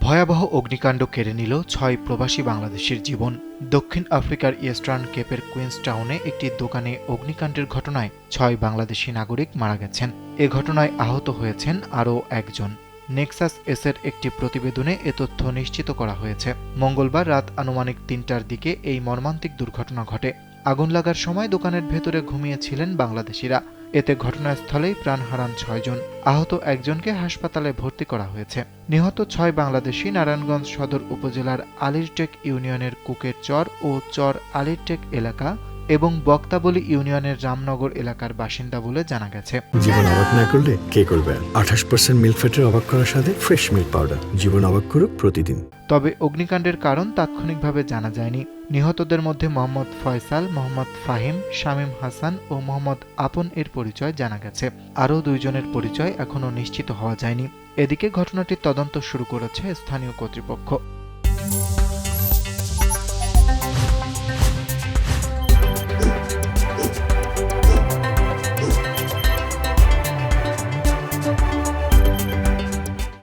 ভয়াবহ অগ্নিকাণ্ড কেড়ে নিল ৬ প্রবাসী বাংলাদেশির জীবন। দক্ষিণ আফ্রিকার ইস্টার্ন কেপের কুইন্সটাউনে একটি দোকানে অগ্নিকাণ্ডের ঘটনায় ৬ বাংলাদেশি নাগরিক মারা গেছেন। এ ঘটনায় আহত হয়েছেন আরও একজন। নেক্সাস এসের একটি প্রতিবেদনে এ তথ্য নিশ্চিত করা হয়েছে। মঙ্গলবার রাত আনুমানিক ৩টার দিকে এই মর্মান্তিক দুর্ঘটনা ঘটে। আগুন লাগার সময় দোকানের ভেতরে ঘুমিয়েছিলেন বাংলাদেশিরা। এতে ঘটনাস্থলেই প্রাণ হারান ৬ জন। আহত একজনকে হাসপাতালে ভর্তি করা হয়েছে। নিহত ৬ বাংলাদেশি নারায়ণগঞ্জ সদর উপজেলার আলীরটেক ইউনিয়নের কুকের চর ও চর আলীরটেক এলাকা এবং বক্তাবলী ইউনিয়নের রামনগর এলাকার বাসিন্দা বলে জানা গেছে। জীবন অবাক না করলে কে করবে? 28% মিল্ক ফ্যাটের অবাক করার সাথে ফ্রেশ মিল্ক পাউডার। জীবন অবাক করুক প্রতিদিন। তবে অগ্নিকাণ্ডের কারণ তাৎক্ষণিকভাবে জানা যায়নি। নিহতদের মধ্যে মোহাম্মদ ফয়সাল, মোহাম্মদ ফাহিম, শামীম হাসান ও মোহাম্মদ আপন এর পরিচয় জানা গেছে। আরও 2 জনের পরিচয় এখনও নিশ্চিত হওয়া যায়নি। এদিকে ঘটনাটির তদন্ত শুরু করেছে স্থানীয় কর্তৃপক্ষ।